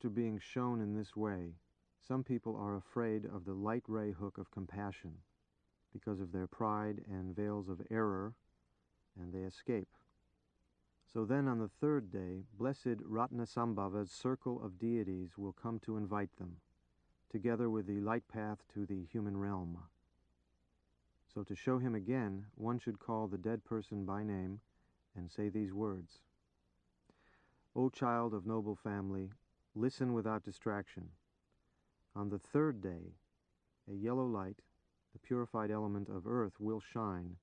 after being shown in this way, some people are afraid of the light ray hook of compassion because of their pride and veils of error, and they escape. So then on the third day, blessed Ratnasambhava's circle of deities will come to invite them, together with the light path to the human realm. So to show him again, one should call the dead person by name and say these words. O child of noble family, listen without distraction. On the third day, a yellow light, the purified element of earth, will shine,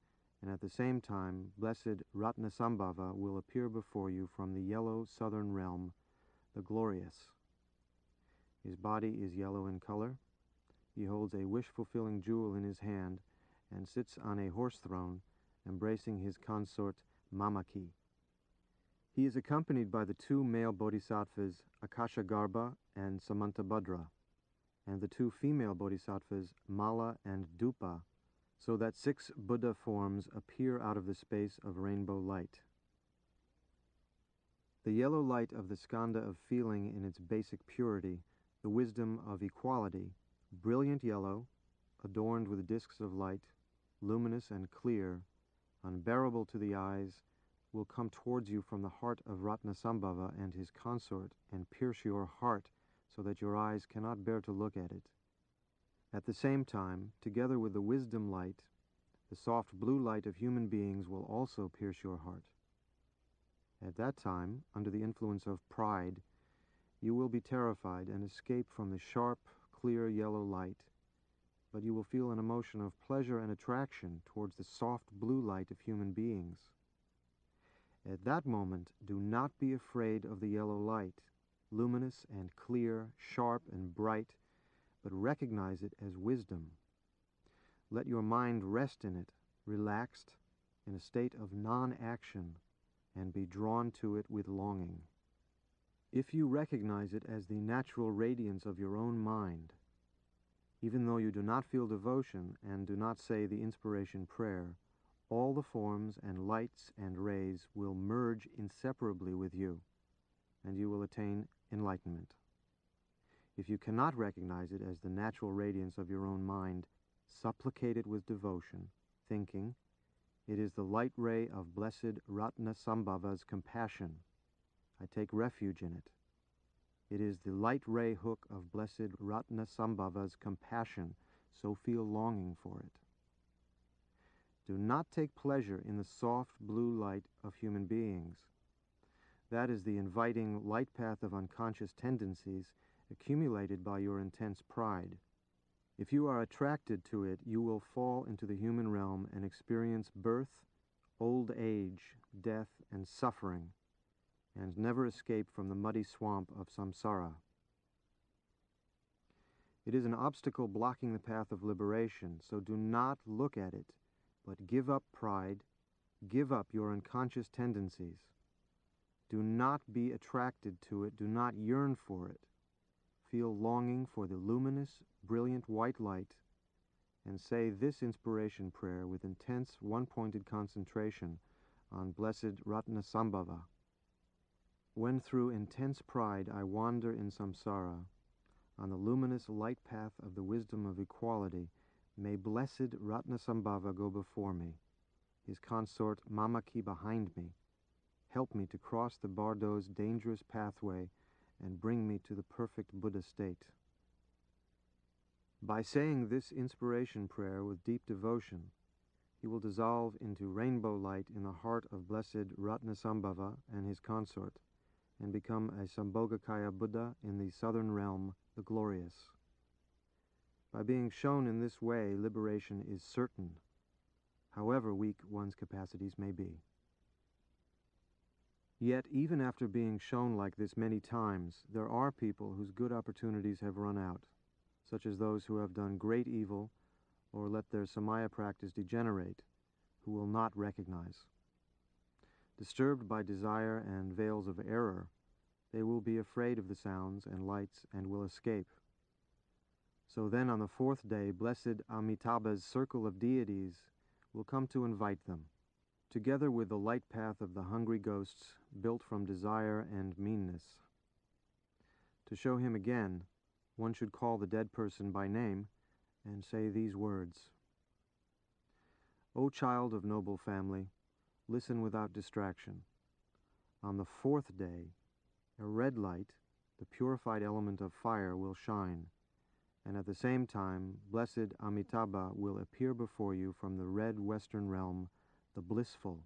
and at the same time, blessed Ratnasambhava will appear before you from the yellow southern realm, the glorious. His body is yellow in color. He holds a wish-fulfilling jewel in his hand and sits on a horse throne, embracing his consort Mamaki. He is accompanied by the two male bodhisattvas Akashagarbha and Samantabhadra, and the two female bodhisattvas Mala and Dupa, so that 6 Buddha forms appear out of the space of rainbow light. The yellow light of the skanda of feeling in its basic purity, the wisdom of equality, brilliant yellow, adorned with discs of light, luminous and clear, unbearable to the eyes, will come towards you from the heart of Ratnasambhava and his consort and pierce your heart so that your eyes cannot bear to look at it. At the same time, together with the wisdom light, the soft blue light of human beings will also pierce your heart. At that time, under the influence of pride, you will be terrified and escape from the sharp, clear yellow light, but you will feel an emotion of pleasure and attraction towards the soft blue light of human beings. At that moment, do not be afraid of the yellow light, luminous and clear, sharp and bright, but recognize it as wisdom. Let your mind rest in it, relaxed, in a state of non-action, and be drawn to it with longing. If you recognize it as the natural radiance of your own mind, even though you do not feel devotion and do not say the inspiration prayer, all the forms and lights and rays will merge inseparably with you, and you will attain enlightenment. If you cannot recognize it as the natural radiance of your own mind, supplicate it with devotion, thinking, it is the light ray of blessed Ratnasambhava's compassion. I take refuge in it. It is the light ray hook of blessed Ratnasambhava's compassion, so feel longing for it. Do not take pleasure in the soft blue light of human beings. That is the inviting light path of unconscious tendencies accumulated by your intense pride. If you are attracted to it, you will fall into the human realm and experience birth, old age, death, and suffering, and never escape from the muddy swamp of samsara. It is an obstacle blocking the path of liberation, so do not look at it, but give up pride, give up your unconscious tendencies. Do not be attracted to it, do not yearn for it. Feel longing for the luminous, brilliant white light, and say this inspiration prayer with intense, one-pointed concentration on blessed Ratnasambhava. When through intense pride I wander in samsara, on the luminous light path of the wisdom of equality, may blessed Ratnasambhava go before me, his consort Mamaki behind me, help me to cross the Bardo's dangerous pathway and bring me to the perfect Buddha state. By saying this inspiration prayer with deep devotion, he will dissolve into rainbow light in the heart of blessed Ratnasambhava and his consort, and become a Sambhogakaya Buddha in the southern realm, the glorious. By being shown in this way, liberation is certain, however weak one's capacities may be. Yet, even after being shown like this many times, there are people whose good opportunities have run out, such as those who have done great evil or let their samaya practice degenerate, who will not recognize. Disturbed by desire and veils of error, they will be afraid of the sounds and lights and will escape. So then on the fourth day, blessed Amitabha's circle of deities will come to invite them, together with the light path of the hungry ghosts built from desire and meanness. To show him again, one should call the dead person by name and say these words. O child of noble family, listen without distraction. On the fourth day, a red light, the purified element of fire, will shine, and at the same time, blessed Amitabha will appear before you from the red western realm, the blissful.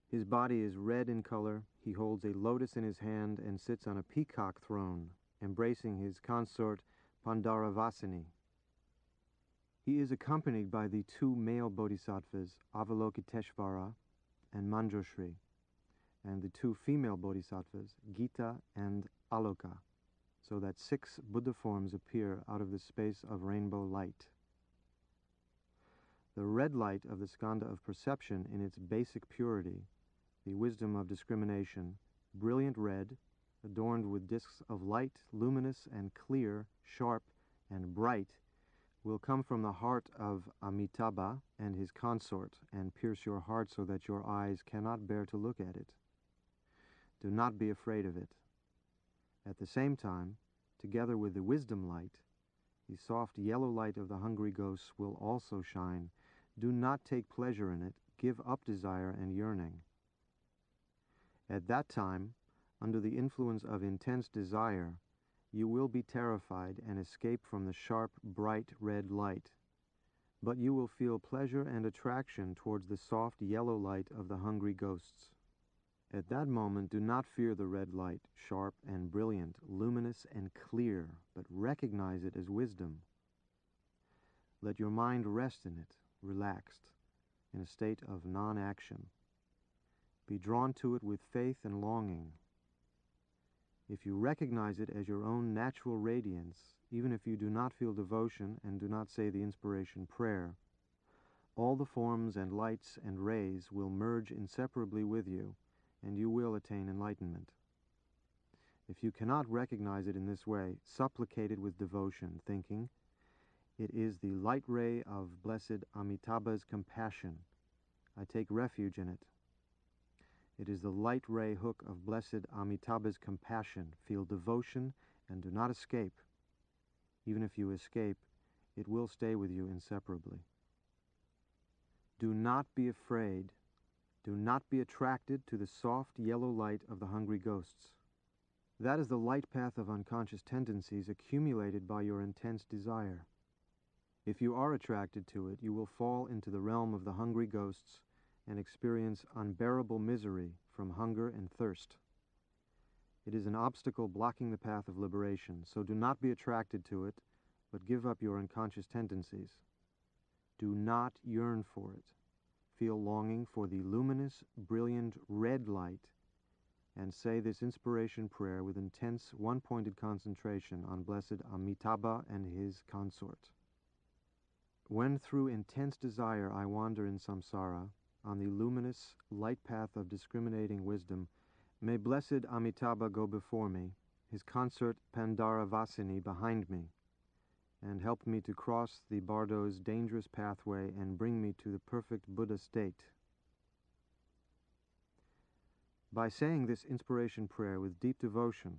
His body is red in color, he holds a lotus in his hand and sits on a peacock throne, embracing his consort Pandaravasini. He is accompanied by the two male bodhisattvas, Avalokiteshvara and Manjushri, and the two female bodhisattvas, Gita and Aloka, so that 6 Buddha forms appear out of the space of rainbow light. The red light of the skanda of perception in its basic purity, the wisdom of discrimination, brilliant red, adorned with discs of light, luminous and clear, sharp and bright, will come from the heart of Amitabha and his consort and pierce your heart so that your eyes cannot bear to look at it. Do not be afraid of it. At the same time, together with the wisdom light, the soft yellow light of the hungry ghosts will also shine. Do not take pleasure in it. Give up desire and yearning. At that time, under the influence of intense desire, you will be terrified and escape from the sharp, bright red light. But you will feel pleasure and attraction towards the soft yellow light of the hungry ghosts. At that moment, do not fear the red light, sharp and brilliant, luminous and clear, but recognize it as wisdom. Let your mind rest in it, relaxed, in a state of non-action. Be drawn to it with faith and longing. If you recognize it as your own natural radiance, even if you do not feel devotion and do not say the inspiration prayer, all the forms and lights and rays will merge inseparably with you, and you will attain enlightenment. If you cannot recognize it in this way, supplicate it with devotion, thinking, it is the light ray of blessed Amitabha's compassion. I take refuge in it. It is the light ray hook of blessed Amitabha's compassion. Feel devotion and do not escape. Even if you escape, it will stay with you inseparably. Do not be afraid. Do not be attracted to the soft yellow light of the hungry ghosts. That is the light path of unconscious tendencies accumulated by your intense desire. If you are attracted to it, you will fall into the realm of the hungry ghosts and experience unbearable misery from hunger and thirst. It is an obstacle blocking the path of liberation, so do not be attracted to it, but give up your unconscious tendencies. Do not yearn for it. Feel longing for the luminous, brilliant red light and say this inspiration prayer with intense, one-pointed concentration on blessed Amitabha and his consort. When through intense desire I wander in samsara, on the luminous, light path of discriminating wisdom, may blessed Amitabha go before me, his consort Pandaravasini behind me, and help me to cross the bardo's dangerous pathway and bring me to the perfect Buddha state. By saying this inspiration prayer with deep devotion,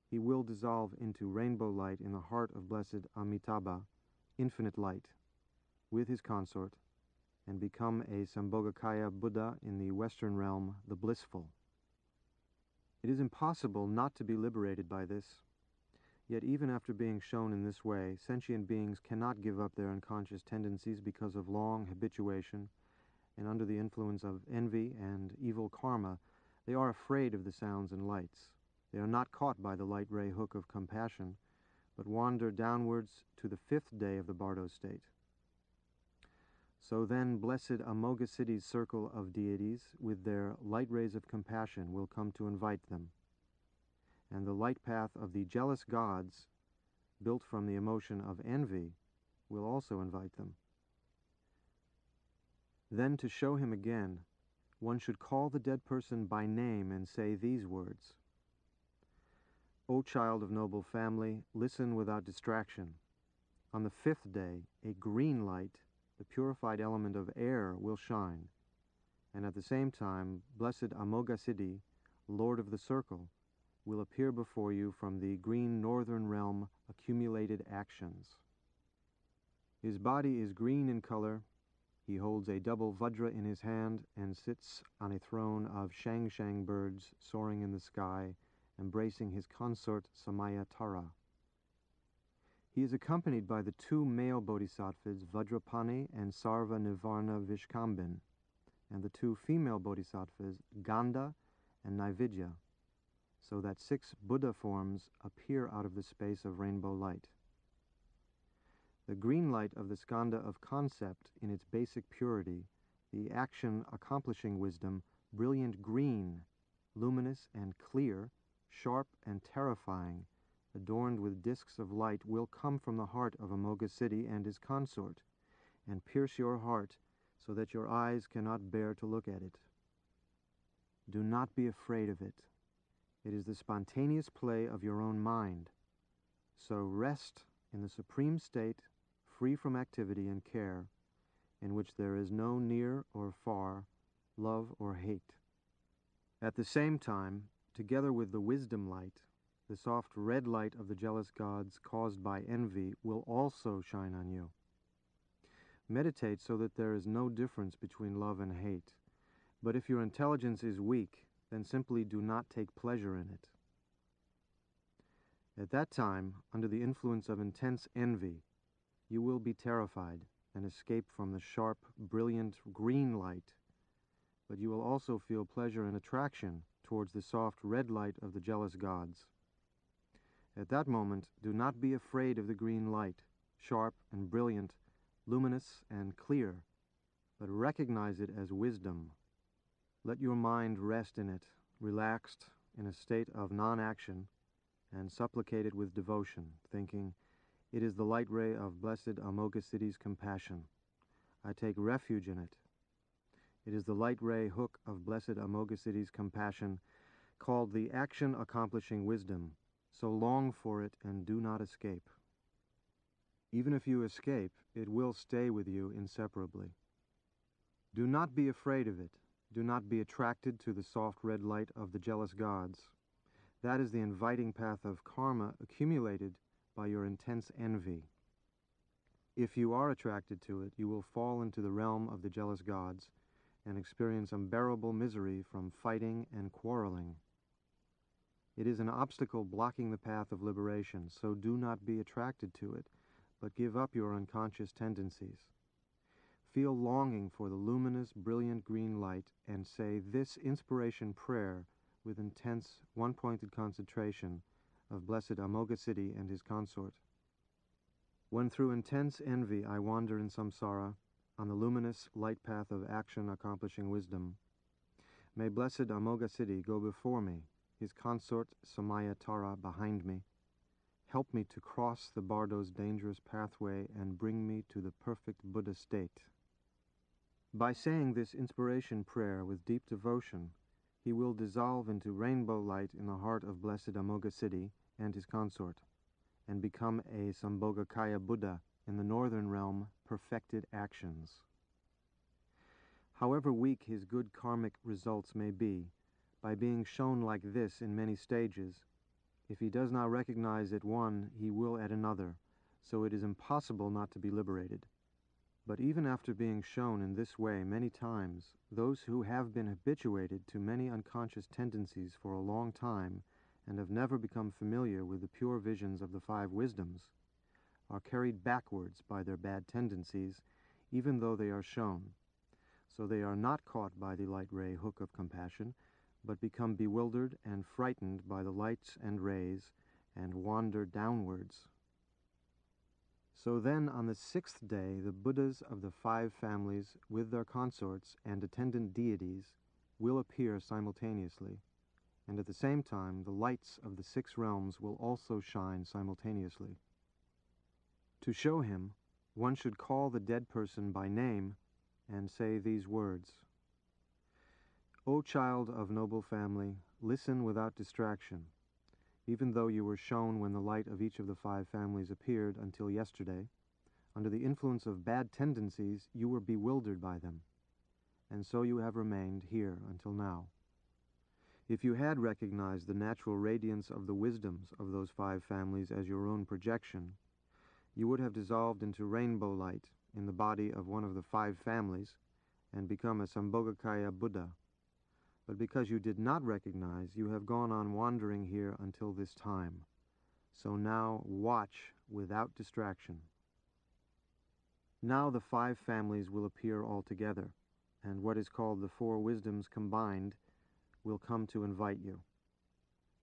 he will dissolve into rainbow light in the heart of blessed Amitabha, infinite light, with his consort, and become a Sambhogakaya Buddha in the Western realm, the blissful. It is impossible not to be liberated by this. Yet even after being shown in this way, sentient beings cannot give up their unconscious tendencies because of long habituation, and under the influence of envy and evil karma, they are afraid of the sounds and lights. They are not caught by the light ray hook of compassion, but wander downwards to the 5th day of the bardo state. So then blessed Amoghasiddhi's circle of deities, with their light rays of compassion, will come to invite them. And the light path of the jealous gods, built from the emotion of envy, will also invite them. Then to show him again, one should call the dead person by name and say these words. O child of noble family, listen without distraction. On the 5th day, a green light, the purified element of air, will shine, and at the same time, blessed Amoghasiddhi, Lord of the Circle, will appear before you from the green northern realm accumulated actions. His body is green in color. He holds a double vajra in his hand and sits on a throne of shang-shang birds soaring in the sky, embracing his consort Samaya Tara. He is accompanied by the two male bodhisattvas Vajrapani and Sarva Nivarna Vishkambin, and the two female bodhisattvas Ganda and Naividya, so that 6 Buddha forms appear out of the space of rainbow light. The green light of the skanda of concept in its basic purity, the action accomplishing wisdom, brilliant green, luminous and clear, sharp and terrifying, adorned with discs of light, will come from the heart of Amoga city and his consort, and pierce your heart so that your eyes cannot bear to look at it. Do not be afraid of it. It is the spontaneous play of your own mind. So rest in the supreme state, free from activity and care, in which there is no near or far, love or hate. At the same time, together with the wisdom light, the soft red light of the jealous gods caused by envy will also shine on you. Meditate so that there is no difference between love and hate. But if your intelligence is weak, then simply do not take pleasure in it. At that time, under the influence of intense envy, you will be terrified and escape from the sharp, brilliant green light, but you will also feel pleasure and attraction towards the soft red light of the jealous gods. At that moment, do not be afraid of the green light, sharp and brilliant, luminous and clear, but recognize it as wisdom. Let your mind rest in it, relaxed in a state of non-action, and supplicate it with devotion, thinking, "It is the light ray of blessed Amoghasiddhi's compassion. I take refuge in it. It is the light ray hook of blessed Amoghasiddhi's compassion, called the action-accomplishing wisdom. So long for it and do not escape. Even if you escape, it will stay with you inseparably. Do not be afraid of it. Do not be attracted to the soft red light of the jealous gods. That is the inviting path of karma accumulated by your intense envy. If you are attracted to it, you will fall into the realm of the jealous gods and experience unbearable misery from fighting and quarreling. It is an obstacle blocking the path of liberation, so do not be attracted to it, but give up your unconscious tendencies. Feel longing for the luminous, brilliant green light and say this inspiration prayer with intense, one-pointed concentration of blessed Amoghasiddhi and his consort. When through intense envy I wander in samsara, on the luminous light path of action accomplishing wisdom, may blessed Amoghasiddhi go before me, his consort Samaya Tara behind me. Help me to cross the bardo's dangerous pathway and bring me to the perfect Buddha state. By saying this inspiration prayer with deep devotion, he will dissolve into rainbow light in the heart of blessed Amoghasiddhi and his consort, and become a Sambhogakaya Buddha in the northern realm, perfected actions. However weak his good karmic results may be, by being shown like this in many stages, if he does not recognize at one, he will at another, so it is impossible not to be liberated. But even after being shown in this way many times, those who have been habituated to many unconscious tendencies for a long time and have never become familiar with the pure visions of the 5 wisdoms are carried backwards by their bad tendencies, even though they are shown. So they are not caught by the light ray hook of compassion, but become bewildered and frightened by the lights and rays and wander downwards. So then on the 6th day, the Buddhas of the 5 families with their consorts and attendant deities will appear simultaneously, and at the same time the lights of the 6 realms will also shine simultaneously. To show him, one should call the dead person by name and say these words: O child of noble family, listen without distraction. Even though you were shown when the light of each of the 5 families appeared until yesterday, under the influence of bad tendencies you were bewildered by them, and so you have remained here until now. If you had recognized the natural radiance of the wisdoms of those 5 families as your own projection, you would have dissolved into rainbow light in the body of one of the 5 families and become a Sambhogakaya Buddha. But because you did not recognize, you have gone on wandering here until this time. So now watch without distraction. Now the 5 families will appear all together, and what is called the 4 wisdoms combined will come to invite you.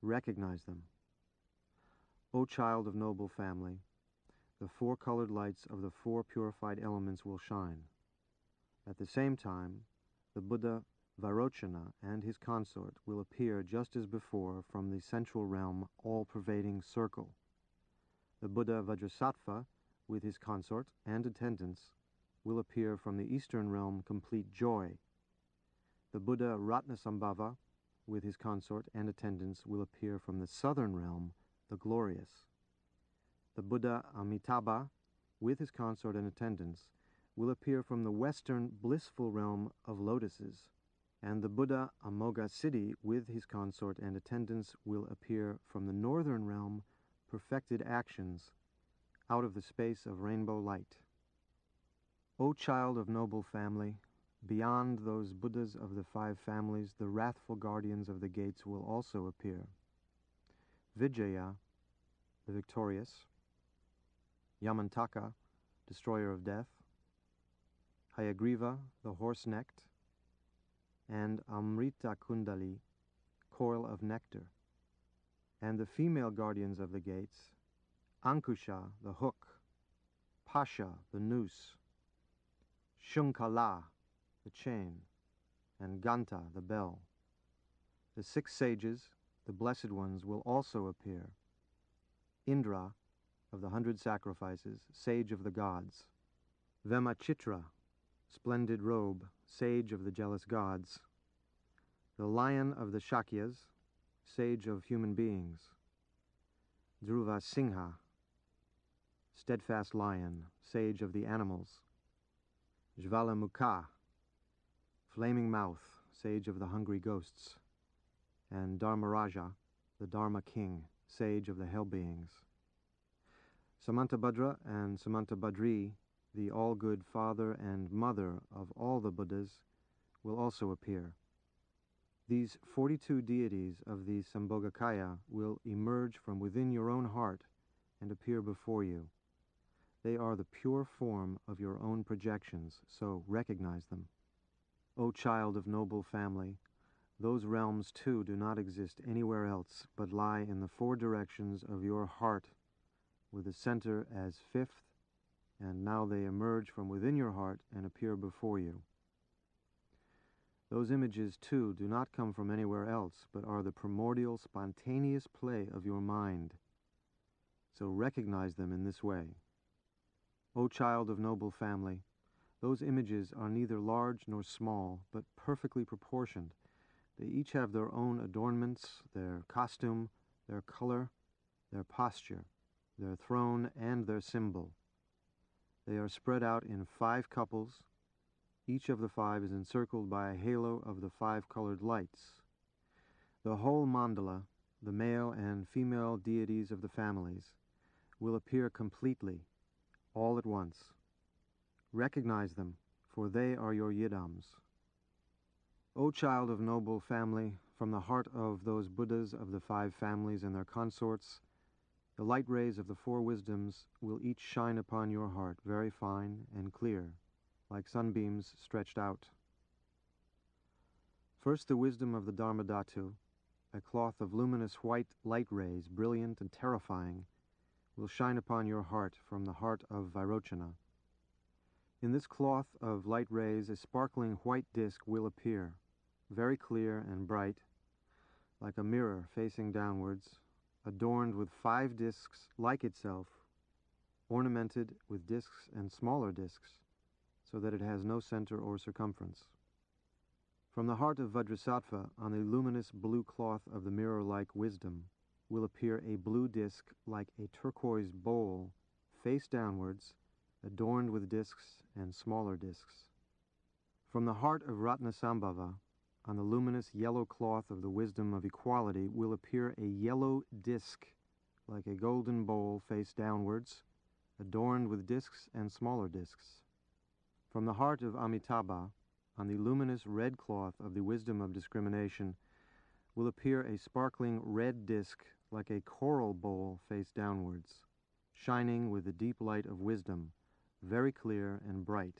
Recognize them. O child of noble family, the 4 colored lights of the 4 purified elements will shine. At the same time, the Buddha Vairochana and his consort will appear just as before from the central realm all-pervading circle. The Buddha Vajrasattva, with his consort and attendants, will appear from the eastern realm complete joy. The Buddha Ratnasambhava, with his consort and attendants, will appear from the southern realm, the glorious. The Buddha Amitabha, with his consort and attendants, will appear from the western blissful realm of lotuses, and the Buddha Amoghasiddhi, with his consort and attendants, will appear from the northern realm, perfected actions, out of the space of rainbow light. O child of noble family, beyond those Buddhas of the 5 families, the wrathful guardians of the gates will also appear. Vijaya, the victorious, Yamantaka, destroyer of death, Hayagriva, the horse-necked, and Amrita Kundali, coil of nectar, and the female guardians of the gates, Ankusha, the hook, Pasha, the noose, Shunkala, the chain, and Ganta, the bell. The 6 sages, the blessed ones, will also appear. Indra, of the 100 sacrifices, sage of the gods. Vemachitra, splendid robe, sage of the jealous gods. The lion of the Shakyas, sage of human beings. Dhruva Singha, steadfast lion, sage of the animals. Jvalamukha, flaming mouth, sage of the hungry ghosts. And Dharmaraja, the Dharma king, sage of the hell beings. Samantabhadra and Samantabhadri, the all-good father and mother of all the Buddhas, will also appear. These 42 deities of the Sambhogakaya will emerge from within your own heart and appear before you. They are the pure form of your own projections, so recognize them. O child of noble family, those realms too do not exist anywhere else, but lie in the 4 directions of your heart, with the center as 5th, and now they emerge from within your heart and appear before you. Those images, too, do not come from anywhere else, but are the primordial, spontaneous play of your mind. So recognize them in this way. O child of noble family, those images are neither large nor small, but perfectly proportioned. They each have their own adornments, their costume, their color, their posture, their throne, and their symbol. They are spread out in 5 couples. Each of the 5 is encircled by a halo of the 5 colored lights. The whole mandala, the male and female deities of the families, will appear completely, all at once. Recognize them, for they are your yidams. O child of noble family, from the heart of those Buddhas of the 5 families and their consorts, the light rays of the 4 wisdoms will each shine upon your heart, very fine and clear, like sunbeams stretched out. First, the wisdom of the Dharmadhatu, a cloth of luminous white light rays, brilliant and terrifying, will shine upon your heart from the heart of Vairochana. In this cloth of light rays, a sparkling white disk will appear, very clear and bright, like a mirror facing downwards, adorned with 5 disks like itself, ornamented with disks and smaller disks, so that it has no center or circumference. From the heart of Vajrasattva, on the luminous blue cloth of the mirror-like wisdom, will appear a blue disk like a turquoise bowl, face downwards, adorned with disks and smaller disks. From the heart of Ratnasambhava, on the luminous yellow cloth of the wisdom of equality will appear a yellow disk, like a golden bowl face downwards, adorned with disks and smaller disks. From the heart of Amitabha, on the luminous red cloth of the wisdom of discrimination, will appear a sparkling red disk like a coral bowl face downwards, shining with the deep light of wisdom, very clear and bright,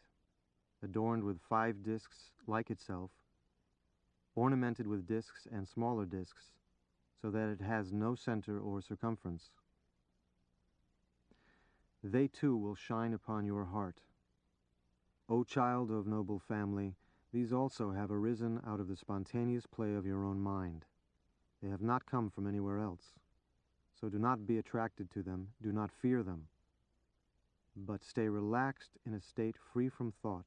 adorned with 5 disks like itself, ornamented with disks and smaller disks, so that it has no center or circumference. They too will shine upon your heart. O child of noble family, these also have arisen out of the spontaneous play of your own mind. They have not come from anywhere else. So do not be attracted to them, do not fear them, but stay relaxed in a state free from thought.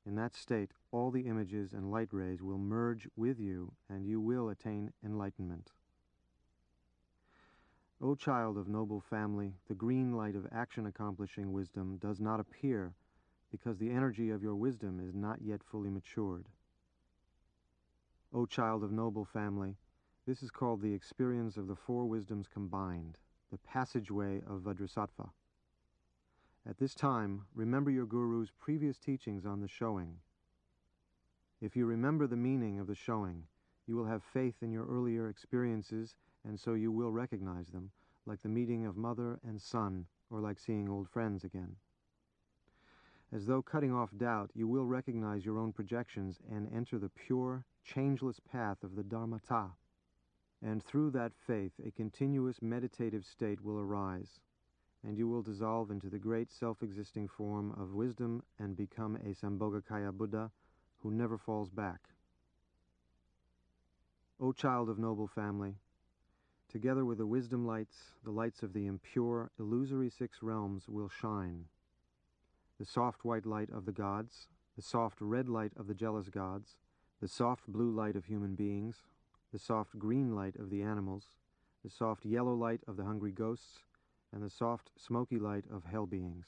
In that state, all the images and light rays will merge with you, and you will attain enlightenment. O child of noble family, the green light of action-accomplishing wisdom does not appear because the energy of your wisdom is not yet fully matured. O child of noble family, this is called the experience of the 4 wisdoms combined, the passageway of Vajrasattva. At this time, remember your Guru's previous teachings on the showing. If you remember the meaning of the showing, you will have faith in your earlier experiences, and so you will recognize them, like the meeting of mother and son, or like seeing old friends again. As though cutting off doubt, you will recognize your own projections and enter the pure, changeless path of the Dharmata. And through that faith, a continuous meditative state will arise, and you will dissolve into the great self-existing form of wisdom and become a Sambhogakaya Buddha who never falls back. O child of noble family, together with the wisdom lights, the lights of the impure, illusory 6 realms will shine. The soft white light of the gods, the soft red light of the jealous gods, the soft blue light of human beings, the soft green light of the animals, the soft yellow light of the hungry ghosts, and the soft smoky light of hell beings.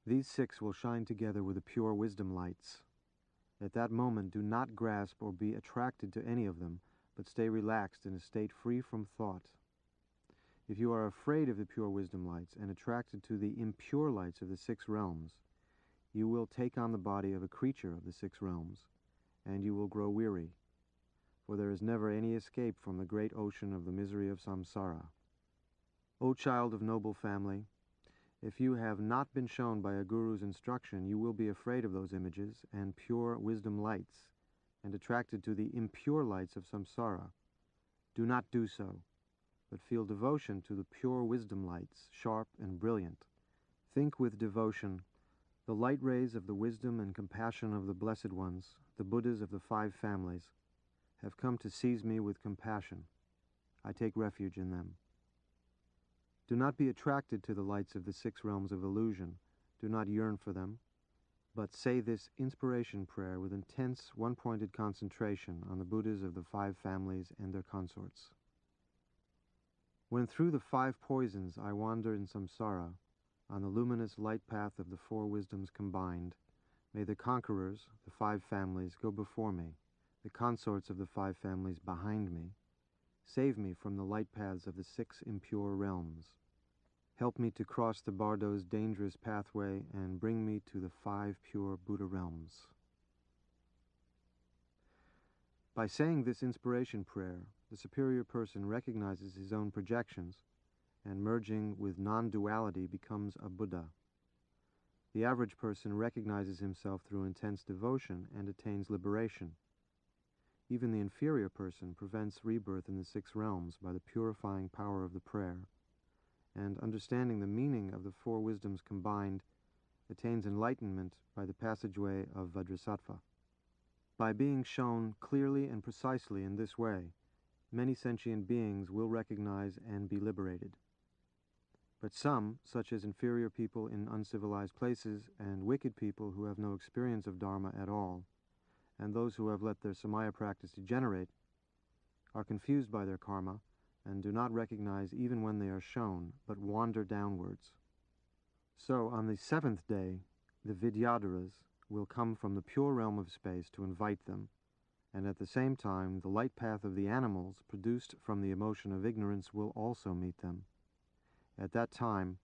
These 6 will shine together with the pure wisdom lights. At that moment, do not grasp or be attracted to any of them, but stay relaxed in a state free from thought. If you are afraid of the pure wisdom lights and attracted to the impure lights of the 6 realms, you will take on the body of a creature of the 6 realms, and you will grow weary, for there is never any escape from the great ocean of the misery of samsara. O child of noble family, if you have not been shown by a guru's instruction, you will be afraid of those images and pure wisdom lights, and attracted to the impure lights of samsara. Do not do so, but feel devotion to the pure wisdom lights, sharp and brilliant. Think with devotion, the light rays of the wisdom and compassion of the blessed ones, the Buddhas of the 5 families, have come to seize me with compassion. I take refuge in them. Do not be attracted to the lights of the 6 realms of illusion. Do not yearn for them, but say this inspiration prayer with intense, one-pointed concentration on the Buddhas of the 5 families and their consorts. When through the 5 poisons I wander in samsara, on the luminous light path of the 4 wisdoms combined, may the conquerors, the 5 families, go before me, the consorts of the 5 families behind me. Save me from the light paths of the 6 impure realms. Help me to cross the Bardo's dangerous pathway and bring me to the 5 pure Buddha realms. By saying this inspiration prayer, the superior person recognizes his own projections, and merging with non-duality becomes a Buddha. The average person recognizes himself through intense devotion and attains liberation. Even the inferior person prevents rebirth in the 6 realms by the purifying power of the prayer, and understanding the meaning of the 4 wisdoms combined, attains enlightenment by the passageway of Vajrasattva. By being shown clearly and precisely in this way, many sentient beings will recognize and be liberated. But some, such as inferior people in uncivilized places and wicked people who have no experience of Dharma at all, and those who have let their samaya practice degenerate, are confused by their karma and do not recognize even when they are shown, but wander downwards. So on the 7th day, the Vidyadharas will come from the pure realm of space to invite them, and at the same time the light path of the animals produced from the emotion of ignorance will also meet them. At that time,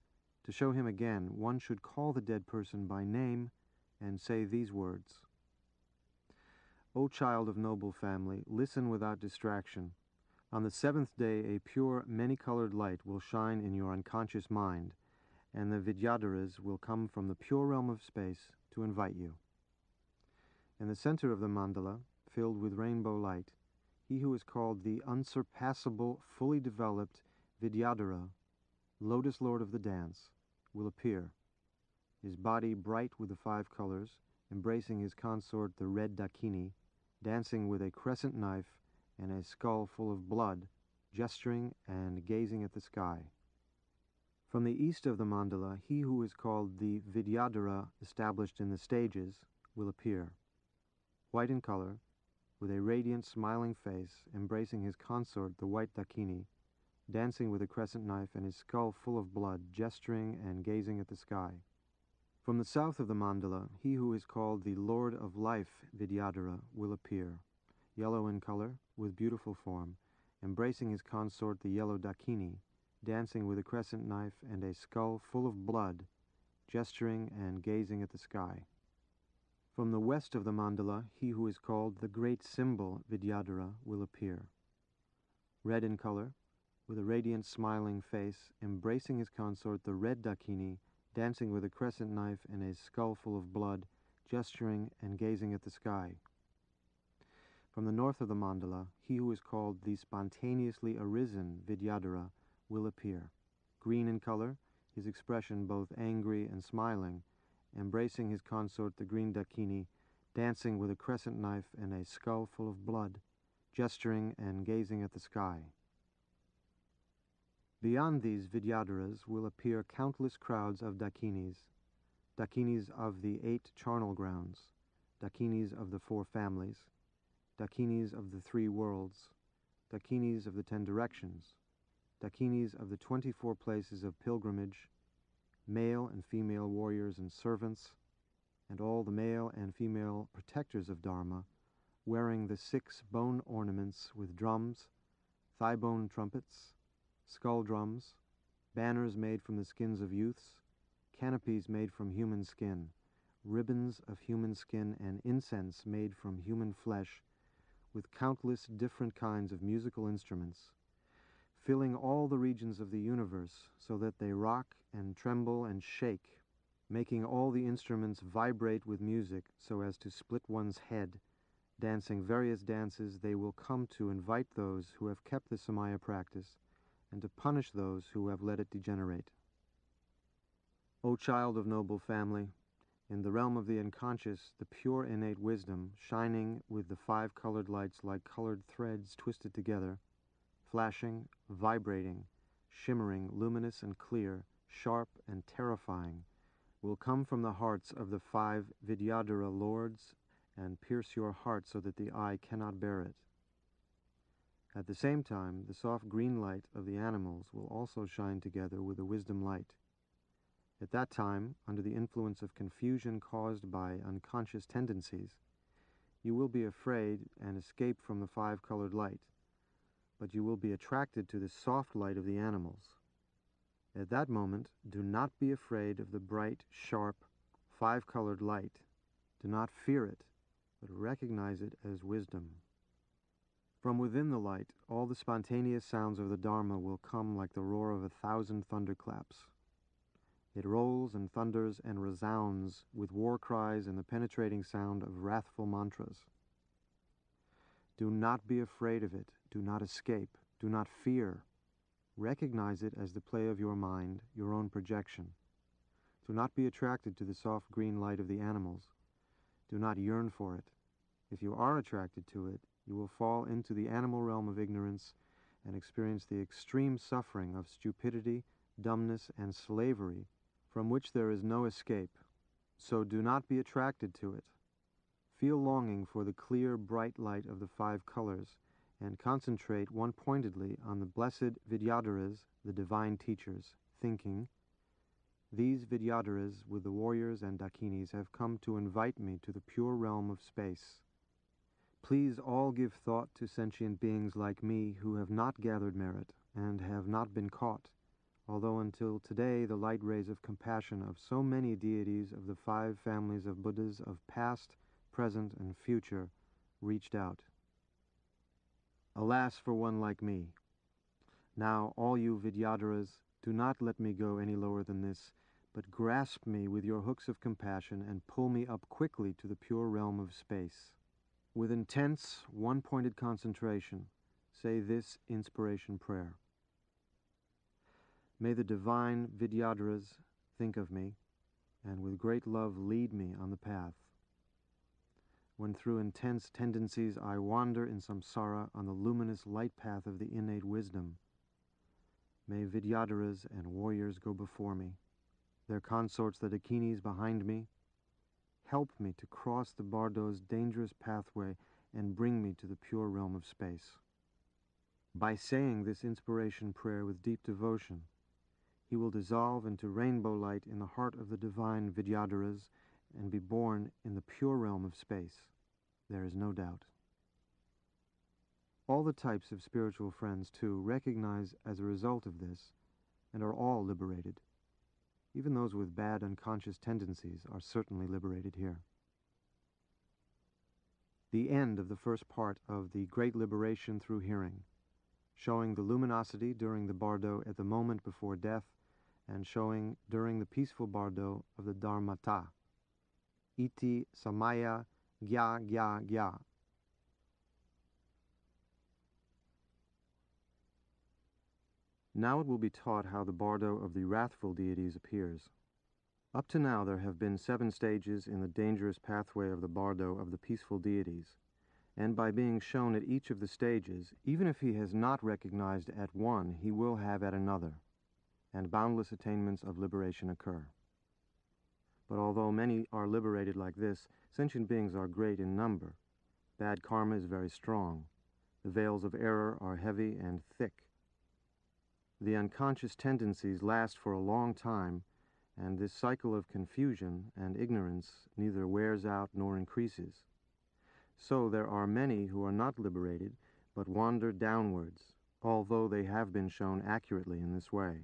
to show him again, one should call the dead person by name and say these words: O child of noble family, listen without distraction. On the seventh day, a pure, many-colored light will shine in your unconscious mind, and the Vidyadharas will come from the pure realm of space to invite you. In the center of the mandala, filled with rainbow light, he who is called the unsurpassable, fully developed Vidyadhara, Lotus Lord of the Dance, will appear, his body bright with the 5 colors, embracing his consort the red Dakini, dancing with a crescent knife and a skull full of blood, gesturing and gazing at the sky. From the east of the mandala, he who is called the Vidyadhara established in the stages will appear, white in color, with a radiant, smiling face, embracing his consort, the white Dakini, dancing with a crescent knife and his skull full of blood, gesturing and gazing at the sky. From the south of the mandala, he who is called the Lord of Life, Vidyadhara, will appear, yellow in color, with beautiful form, embracing his consort, the yellow Dakini, dancing with a crescent knife and a skull full of blood, gesturing and gazing at the sky. From the west of the mandala, he who is called the Great Symbol, Vidyadhara, will appear, red in color, with a radiant, smiling face, embracing his consort, the red Dakini, dancing with a crescent knife and a skull full of blood, gesturing and gazing at the sky. From the north of the mandala, he who is called the spontaneously arisen Vidyadhara will appear, green in color, his expression both angry and smiling, embracing his consort, the green Dakini, dancing with a crescent knife and a skull full of blood, gesturing and gazing at the sky. Beyond these Vidyadharas will appear countless crowds of Dakinis, Dakinis of the 8 charnel grounds, Dakinis of the 4 families, Dakinis of the 3 worlds, Dakinis of the 10 directions, Dakinis of the 24 places of pilgrimage, male and female warriors and servants, and all the male and female protectors of Dharma, wearing the 6 bone ornaments with drums, thigh-bone trumpets, skull drums, banners made from the skins of youths, canopies made from human skin, ribbons of human skin, and incense made from human flesh, with countless different kinds of musical instruments, filling all the regions of the universe so that they rock and tremble and shake, making all the instruments vibrate with music so as to split one's head, dancing various dances. They will come to invite those who have kept the Samaya practice and to punish those who have let it degenerate. O child of noble family, in the realm of the unconscious, the pure innate wisdom, shining with the 5 colored lights like colored threads twisted together, flashing, vibrating, shimmering, luminous and clear, sharp and terrifying, will come from the hearts of the 5 Vidyadhara lords and pierce your heart so that the eye cannot bear it. At the same time, the soft green light of the animals will also shine together with the wisdom light. At that time, under the influence of confusion caused by unconscious tendencies, you will be afraid and escape from the 5-colored light, but you will be attracted to the soft light of the animals. At that moment, do not be afraid of the bright, sharp, 5-colored light. Do not fear it, but recognize it as wisdom. From within the light, all the spontaneous sounds of the Dharma will come like the roar of 1,000 thunderclaps. It rolls and thunders and resounds with war cries and the penetrating sound of wrathful mantras. Do not be afraid of it. Do not escape. Do not fear. Recognize it as the play of your mind, your own projection. Do not be attracted to the soft green light of the animals. Do not yearn for it. If you are attracted to it, you will fall into the animal realm of ignorance and experience the extreme suffering of stupidity, dumbness, and slavery from which there is no escape. So do not be attracted to it. Feel longing for the clear, bright light of the 5 colors and concentrate one-pointedly on the blessed Vidyadharas, the divine teachers, thinking, these Vidyadharas with the warriors and Dakinis have come to invite me to the pure realm of space. Please all give thought to sentient beings like me who have not gathered merit and have not been caught, although until today the light rays of compassion of so many deities of the 5 families of Buddhas of past, present, and future reached out. Alas for one like me! Now, all you Vidyadharas, do not let me go any lower than this, but grasp me with your hooks of compassion and pull me up quickly to the pure realm of space. With intense, one-pointed concentration, say this inspiration prayer. May the divine Vidyadharas think of me, and with great love lead me on the path. When through intense tendencies I wander in samsara on the luminous light path of the innate wisdom, may Vidyadharas and warriors go before me, their consorts the Dakinis behind me. Help me to cross the Bardo's dangerous pathway and bring me to the pure realm of space. By saying this inspiration prayer with deep devotion, he will dissolve into rainbow light in the heart of the divine Vidyadharas and be born in the pure realm of space. There is no doubt. All the types of spiritual friends, too, recognize as a result of this and are all liberated. Even those with bad unconscious tendencies are certainly liberated here. The end of the first part of the Great Liberation Through Hearing, showing the luminosity during the bardo at the moment before death and showing during the peaceful bardo of the Dharmata. Iti samaya gya gya gya. Now it will be taught how the bardo of the wrathful deities appears. Up to now there have been 7 stages in the dangerous pathway of the bardo of the peaceful deities, and by being shown at each of the stages, even if he has not recognized at one, he will have at another, and boundless attainments of liberation occur. But although many are liberated like this, sentient beings are great in number. Bad karma is very strong. The veils of error are heavy and thick. The unconscious tendencies last for a long time, and this cycle of confusion and ignorance neither wears out nor increases. So there are many who are not liberated, but wander downwards, although they have been shown accurately in this way.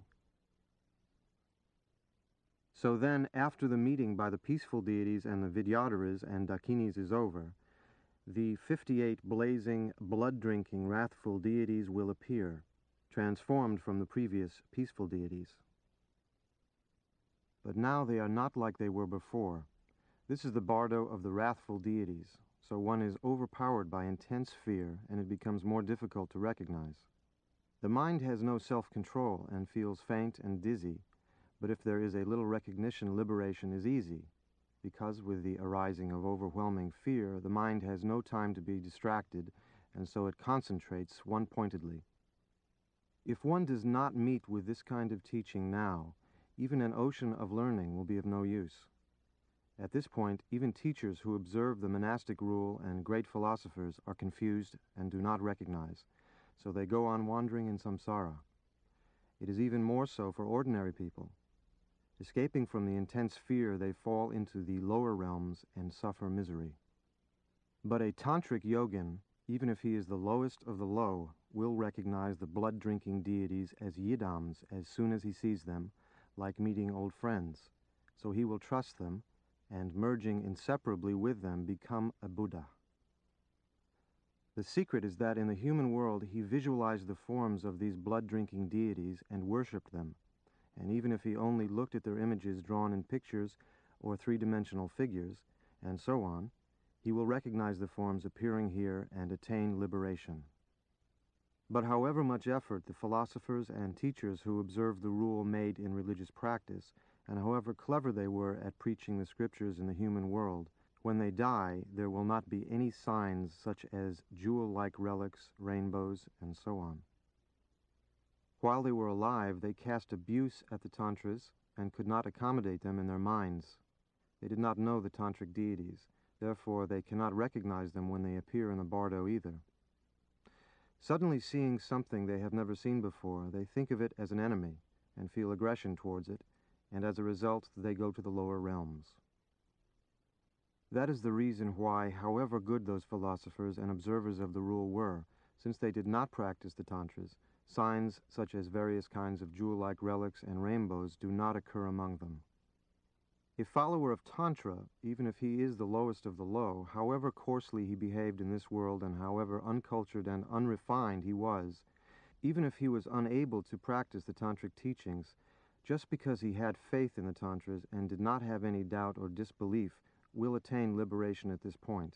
So then, after the meeting by the peaceful deities and the Vidyadharas and Dakinis is over, the 58 blazing, blood-drinking, wrathful deities will appear, transformed from the previous peaceful deities. But now they are not like they were before. This is the bardo of the wrathful deities, so one is overpowered by intense fear and it becomes more difficult to recognize. The mind has no self-control and feels faint and dizzy, but if there is a little recognition, liberation is easy, because with the arising of overwhelming fear, the mind has no time to be distracted, and so it concentrates one-pointedly. If one does not meet with this kind of teaching now, even an ocean of learning will be of no use. At this point, even teachers who observe the monastic rule and great philosophers are confused and do not recognize, so they go on wandering in samsara. It is even more so for ordinary people. Escaping from the intense fear, they fall into the lower realms and suffer misery. But a tantric yogin, even if he is the lowest of the low, will recognize the blood-drinking deities as yidams as soon as he sees them, like meeting old friends. So he will trust them, and merging inseparably with them, become a Buddha. The secret is that in the human world he visualized the forms of these blood-drinking deities and worshipped them, and even if he only looked at their images drawn in pictures or 3-dimensional figures, and so on, he will recognize the forms appearing here and attain liberation. But however much effort the philosophers and teachers who observed the rule made in religious practice, and however clever they were at preaching the scriptures in the human world, when they die, there will not be any signs such as jewel-like relics, rainbows, and so on. While they were alive, they cast abuse at the tantras and could not accommodate them in their minds. They did not know the tantric deities, therefore they cannot recognize them when they appear in the bardo either. Suddenly seeing something they have never seen before, they think of it as an enemy and feel aggression towards it, and as a result they go to the lower realms. That is the reason why, however good those philosophers and observers of the rule were, since they did not practice the tantras, signs such as various kinds of jewel-like relics and rainbows do not occur among them. A follower of Tantra, even if he is the lowest of the low, however coarsely he behaved in this world and however uncultured and unrefined he was, even if he was unable to practice the tantric teachings, just because he had faith in the tantras and did not have any doubt or disbelief, will attain liberation at this point.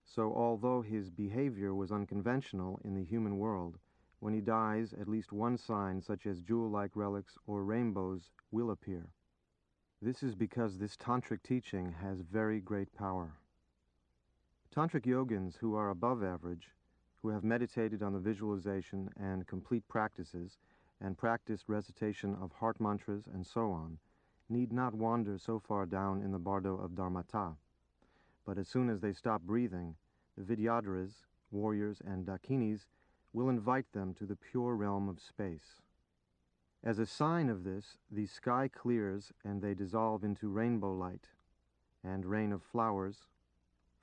So although his behavior was unconventional in the human world, when he dies, at least one sign, such as jewel-like relics or rainbows, will appear. This is because this tantric teaching has very great power. Tantric yogins who are above average, who have meditated on the visualization and complete practices, and practiced recitation of heart mantras and so on, need not wander so far down in the bardo of dharmata. But as soon as they stop breathing, the vidyadharas, warriors, and dakinis will invite them to the pure realm of space. As a sign of this, the sky clears and they dissolve into rainbow light, and rain of flowers,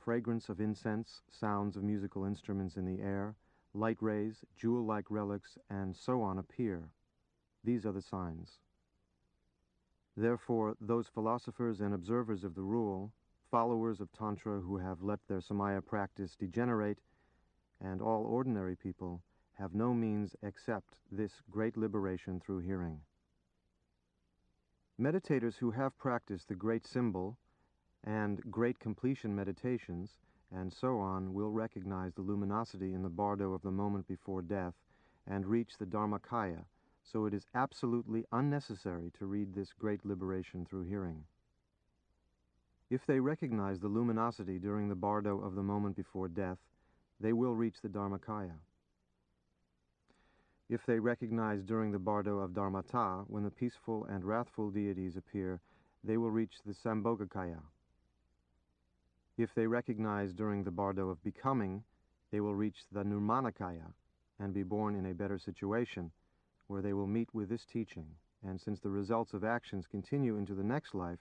fragrance of incense, sounds of musical instruments in the air, light rays, jewel-like relics, and so on appear. These are the signs. Therefore, those philosophers and observers of the rule, followers of Tantra who have let their Samaya practice degenerate, and all ordinary people, have no means except this great liberation through hearing. Meditators who have practiced the great symbol and great completion meditations and so on will recognize the luminosity in the bardo of the moment before death and reach the Dharmakaya, so it is absolutely unnecessary to read this great liberation through hearing. If they recognize the luminosity during the bardo of the moment before death, they will reach the Dharmakaya. If they recognize during the bardo of Dharmata, when the peaceful and wrathful deities appear, they will reach the Sambhogakaya. If they recognize during the bardo of becoming, they will reach the Nirmanakaya and be born in a better situation, where they will meet with this teaching. And since the results of actions continue into the next life,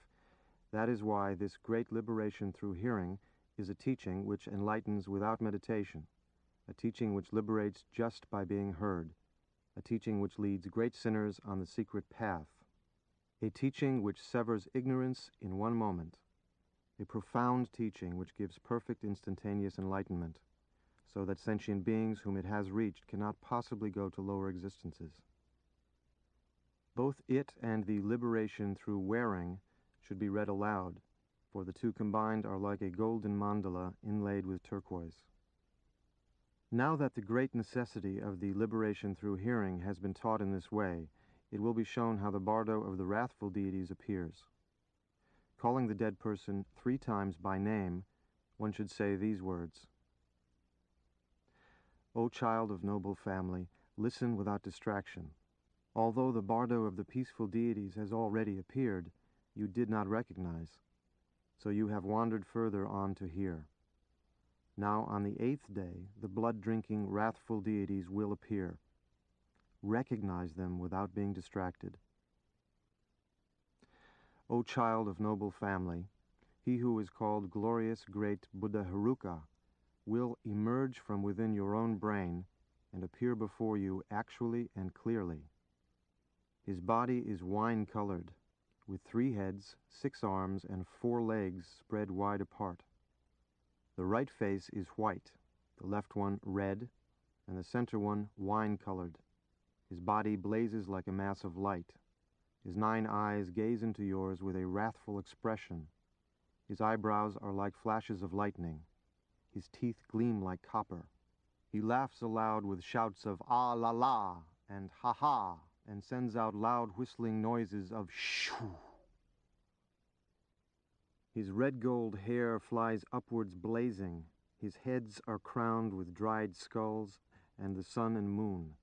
that is why this great liberation through hearing is a teaching which enlightens without meditation, a teaching which liberates just by being heard, a teaching which leads great sinners on the secret path, a teaching which severs ignorance in one moment, a profound teaching which gives perfect instantaneous enlightenment, so that sentient beings whom it has reached cannot possibly go to lower existences. Both it and the liberation through wearing should be read aloud, for the two combined are like a golden mandala inlaid with turquoise. Now that the great necessity of the liberation through hearing has been taught in this way, it will be shown how the bardo of the wrathful deities appears. Calling the dead person 3 times by name, one should say these words: O child of noble family, listen without distraction. Although the bardo of the peaceful deities has already appeared, you did not recognize, so you have wandered further on to hear. Now on the 8th day, the blood-drinking, wrathful deities will appear. Recognize them without being distracted. O child of noble family, he who is called glorious great Buddha Haruka will emerge from within your own brain and appear before you actually and clearly. His body is wine-colored, with 3 heads, 6 arms, and 4 legs spread wide apart. The right face is white, the left one red, and the center one wine-colored. His body blazes like a mass of light. His 9 eyes gaze into yours with a wrathful expression. His eyebrows are like flashes of lightning. His teeth gleam like copper. He laughs aloud with shouts of ah la la and ha ha, and sends out loud whistling noises of shoo. His red gold hair flies upwards blazing. His heads are crowned with dried skulls and the sun and moon.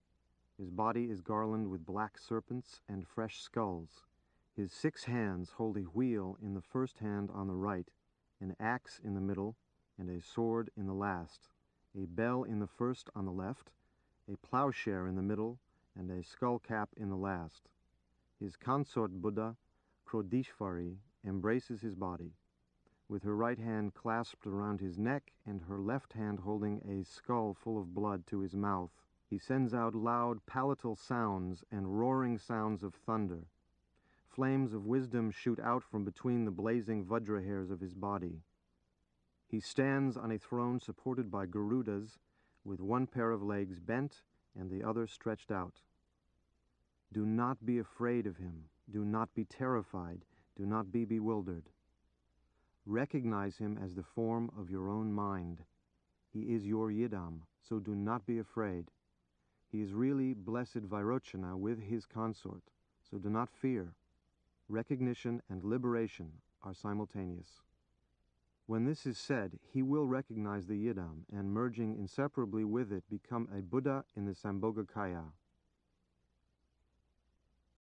His body is garlanded with black serpents and fresh skulls. His 6 hands hold a wheel in the first hand on the right, an axe in the middle, and a sword in the last, a bell in the first on the left, a plowshare in the middle, and a skull cap in the last. His consort Buddha, Krodishvari, embraces his body. with her right hand clasped around his neck and her left hand holding a skull full of blood to his mouth. He sends out loud palatal sounds and roaring sounds of thunder. Flames of wisdom shoot out from between the blazing Vajra hairs of his body. He stands on a throne supported by Garudas, with one pair of legs bent and the other stretched out. Do not be afraid of him. Do not be terrified. Do not be bewildered. Recognize him as the form of your own mind. He is your Yidam, so do not be afraid. He is really blessed Vairochana with his consort, so do not fear. Recognition and liberation are simultaneous. When this is said, he will recognize the Yidam and, merging inseparably with it, become a Buddha in the Sambhogakaya.